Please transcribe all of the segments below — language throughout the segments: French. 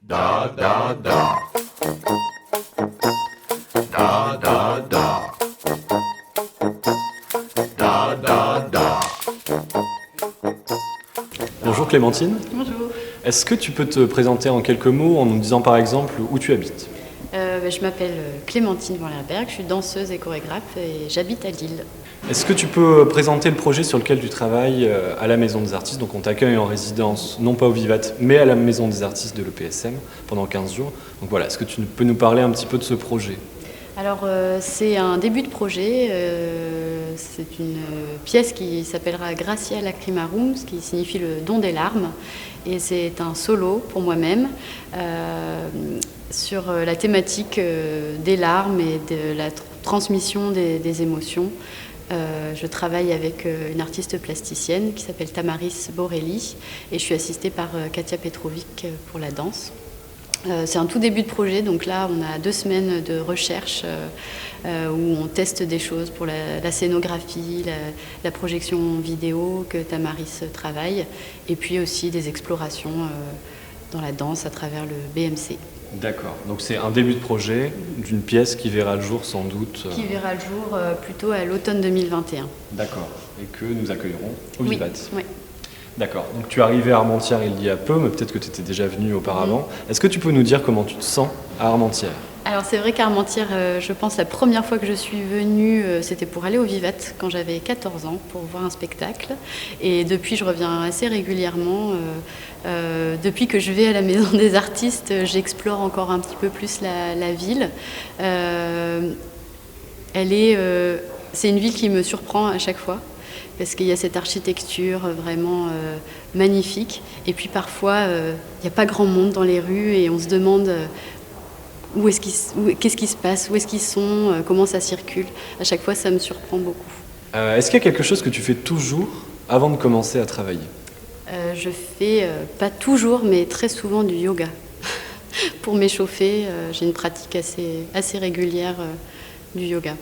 Da da da. Da da da. Da da da. Bonjour Clémentine. Bonjour. Est-ce que tu peux te présenter en quelques mots en nous disant par exemple où tu habites ? Je m'appelle Clémentine Van Lerberg, je suis danseuse et chorégraphe et j'habite à Lille. Est-ce que tu peux présenter le projet sur lequel tu travailles à la Maison des Artistes ? Donc on t'accueille en résidence, non pas au Vivat, mais à la Maison des Artistes de l'EPSM pendant 15 jours. Donc voilà, est-ce que tu peux nous parler un petit peu de ce projet ? Alors c'est un début de projet, c'est une pièce qui s'appellera Gracia Lacrimarum, ce qui signifie le don des larmes. Et c'est un solo pour moi-même sur la thématique des larmes et de la transmission des émotions. Je travaille avec une artiste plasticienne qui s'appelle Tamaris Borelli et je suis assistée par Katia Petrovic pour la danse. C'est un tout début de projet, donc là on a 2 semaines de recherche où on teste des choses pour la scénographie, la projection vidéo que Tamaris travaille, et puis aussi des explorations dans la danse à travers le BMC. D'accord, donc c'est un début de projet d'une pièce qui verra le jour sans doute. Qui verra le jour plutôt à l'automne 2021. D'accord, et que nous accueillerons au Vivat. Oui. D'accord, donc tu es arrivé à Armentières il y a peu, mais peut-être que tu étais déjà venu auparavant. Est-ce que tu peux nous dire comment tu te sens à Armentières ? Alors c'est vrai qu'Armentières, je pense la première fois que je suis venue, c'était pour aller au Vivat quand j'avais 14 ans pour voir un spectacle. Et depuis, je reviens assez régulièrement. Depuis que je vais à la Maison des Artistes, j'explore encore un petit peu plus la ville. C'est une ville qui me surprend à chaque fois, parce qu'il y a cette architecture vraiment magnifique. Et puis parfois, il n'y a pas grand monde dans les rues et on se demande qu'est-ce qui se passe, où est-ce qu'ils sont, comment ça circule. À chaque fois, ça me surprend beaucoup. Est-ce qu'il y a quelque chose que tu fais toujours avant de commencer à travailler ? Je fais, pas toujours, mais très souvent du yoga. Pour m'échauffer, j'ai une pratique assez régulière du yoga.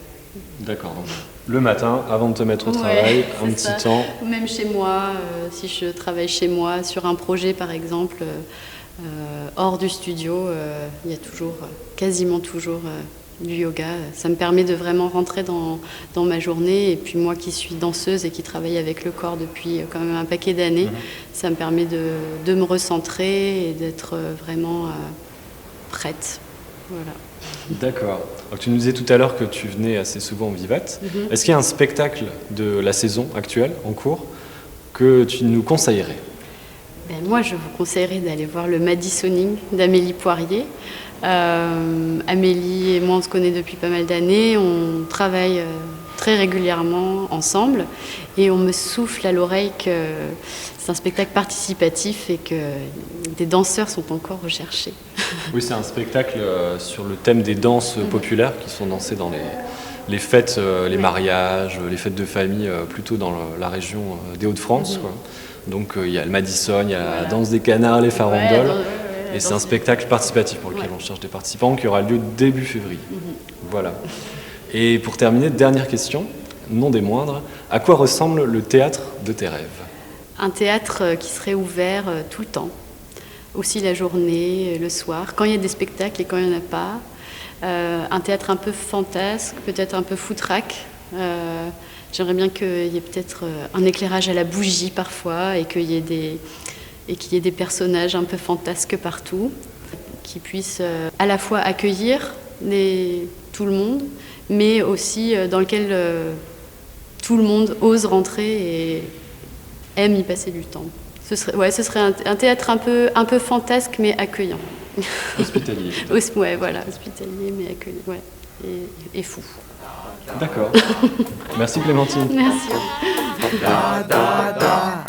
D'accord. Le matin, avant de te mettre au travail, un petit temps. Même chez moi, si je travaille chez moi sur un projet par exemple, hors du studio, il y a quasiment toujours du yoga. Ça me permet de vraiment rentrer dans ma journée. Et puis moi qui suis danseuse et qui travaille avec le corps depuis quand même un paquet d'années, ça me permet de me recentrer et d'être vraiment prête. Voilà. D'accord. Donc, tu nous disais tout à l'heure que tu venais assez souvent au Vivat. Est-ce qu'il y a un spectacle de la saison actuelle, en cours, que tu nous conseillerais ? Moi, je vous conseillerais d'aller voir le Madisoning d'Amélie Poirier. Amélie et moi, on se connaît depuis pas mal d'années. On travaille très régulièrement ensemble et on me souffle à l'oreille que c'est un spectacle participatif et que des danseurs sont encore recherchés. Oui, c'est un spectacle sur le thème des danses populaires qui sont dansées dans les fêtes, les mariages, les fêtes de famille, plutôt dans la région des Hauts-de-France, quoi. Donc il y a le Madison, il y a la danse des canards, les farandoles. Et c'est un spectacle participatif pour lequel on cherche des participants qui aura lieu début février. Voilà. Et pour terminer, dernière question, non des moindres, à quoi ressemble le théâtre de tes rêves ? Un théâtre qui serait ouvert tout le temps, aussi la journée, le soir, quand il y a des spectacles et quand il n'y en a pas. Un théâtre un peu fantasque, peut-être un peu foutraque. J'aimerais bien qu'il y ait peut-être un éclairage à la bougie parfois et qu'il y ait des personnages un peu fantasques partout, qui puissent à la fois accueillir tout le monde, mais aussi dans lequel tout le monde ose rentrer et aime y passer du temps. Ce serait un théâtre un peu fantasque mais accueillant. Hospitalier. Hospitalier mais accueillant, et fou. D'accord. Merci Clémentine. Merci. Da da da.